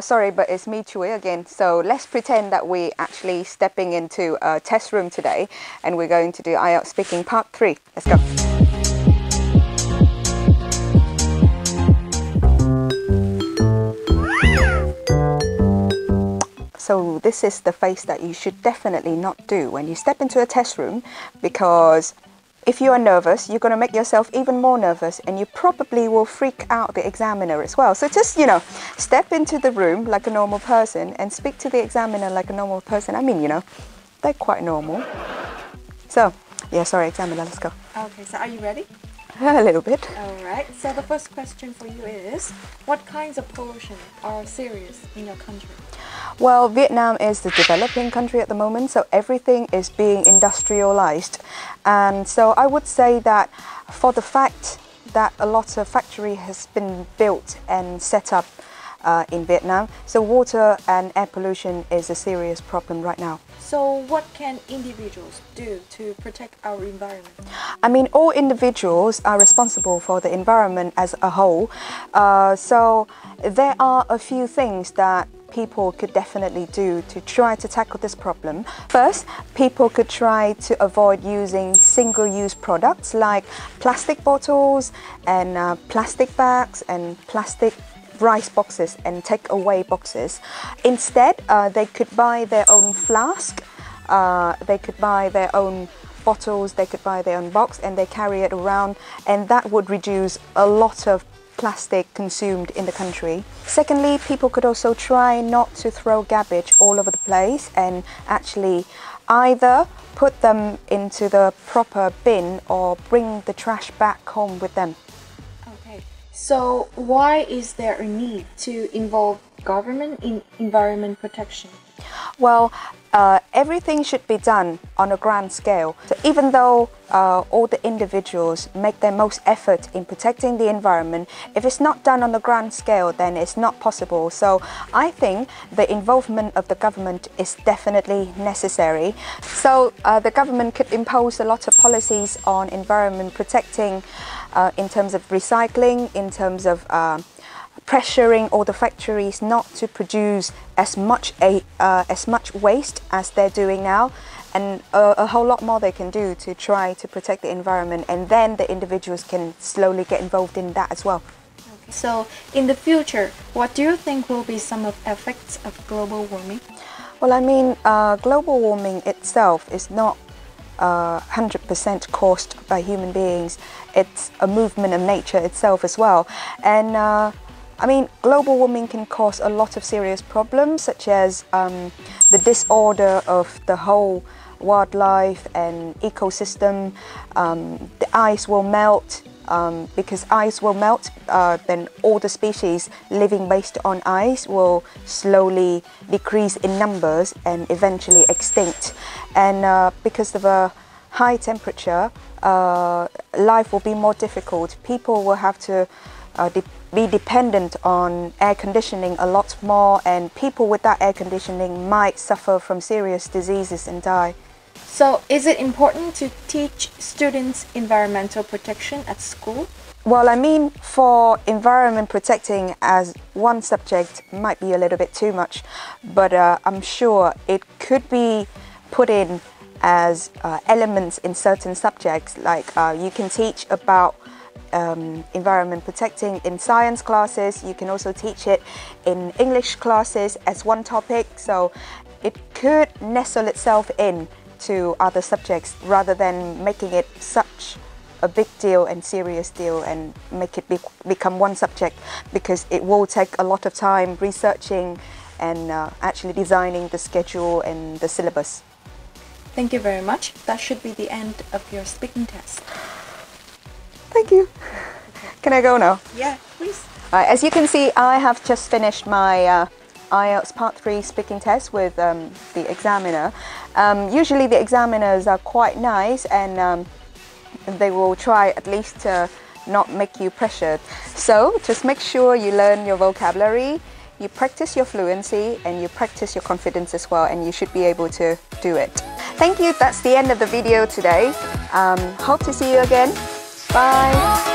Sorry, but it's me, Chuối, again. So let's pretend that we're actually stepping into a test room today and we're going to do IELTS Speaking Part 3. Let's go. So this is the face that you should definitely not do when you step into a test room, because if you are nervous, you're going to make yourself even more nervous and you probably will freak out the examiner as well. So just, step into the room like a normal person and speak to the examiner like a normal person. I mean, they're quite normal. So, yeah, sorry, examiner, let's go. Okay, so are you ready? A little bit. Alright, so the first question for you is, what kinds of pollution are serious in your country? Well, Vietnam is the developing country at the moment, so everything is being industrialized. And so I would say that for the fact that a lot of factory has been built and set up in Vietnam, so water and air pollution is a serious problem right now. So what can individuals do to protect our environment? I mean, all individuals are responsible for the environment as a whole. So there are a few things that people could definitely do to try to tackle this problem. First, people could try to avoid using single-use products like plastic bottles and plastic bags and plastic rice boxes and take-away boxes. Instead, they could buy their own flask, they could buy their own bottles, they could buy their own box and they carry it around, and that would reduce a lot of plastic consumed in the country. Secondly, people could also try not to throw garbage all over the place and actually either put them into the proper bin or bring the trash back home with them. Okay, so why is there a need to involve government in environment protection? Well, everything should be done on a grand scale. So even though all the individuals make their most effort in protecting the environment, if it's not done on a grand scale, then it's not possible. So I think the involvement of the government is definitely necessary. So the government could impose a lot of policies on environment protecting in terms of recycling, in terms of pressuring all the factories not to produce as much waste as they're doing now, and a whole lot more they can do to try to protect the environment, and then the individuals can slowly get involved in that as well. Okay. So in the future, what do you think will be some of the effects of global warming? Well, I mean, global warming itself is not 100% caused by human beings. It's a movement of nature itself as well, and I mean, global warming can cause a lot of serious problems, such as the disorder of the whole wildlife and ecosystem. The ice will melt. Because ice will melt, then all the species living based on ice will slowly decrease in numbers and eventually extinct. And because of a high temperature, life will be more difficult. People will have to be dependent on air conditioning a lot more, and people without air conditioning might suffer from serious diseases and die. So is it important to teach students environmental protection at school? Well, I mean, for environment protecting as one subject might be a little bit too much, but I'm sure it could be put in as elements in certain subjects, like you can teach about environment protecting in science classes. You can also teach it in English classes as one topic, so it could nestle itself in to other subjects rather than making it such a big deal and serious deal and make it become one subject, because it will take a lot of time researching and actually designing the schedule and the syllabus. Thank you very much. That should be the end of your speaking test. Thank you. Okay. Can I go now? Yeah, please. As you can see, I have just finished my IELTS Part 3 speaking test with the examiner. Usually the examiners are quite nice, and they will try at least to not make you pressured. So just make sure you learn your vocabulary, you practice your fluency, and you practice your confidence as well, and you should be able to do it. Thank you. That's the end of the video today. Hope to see you again. Bye.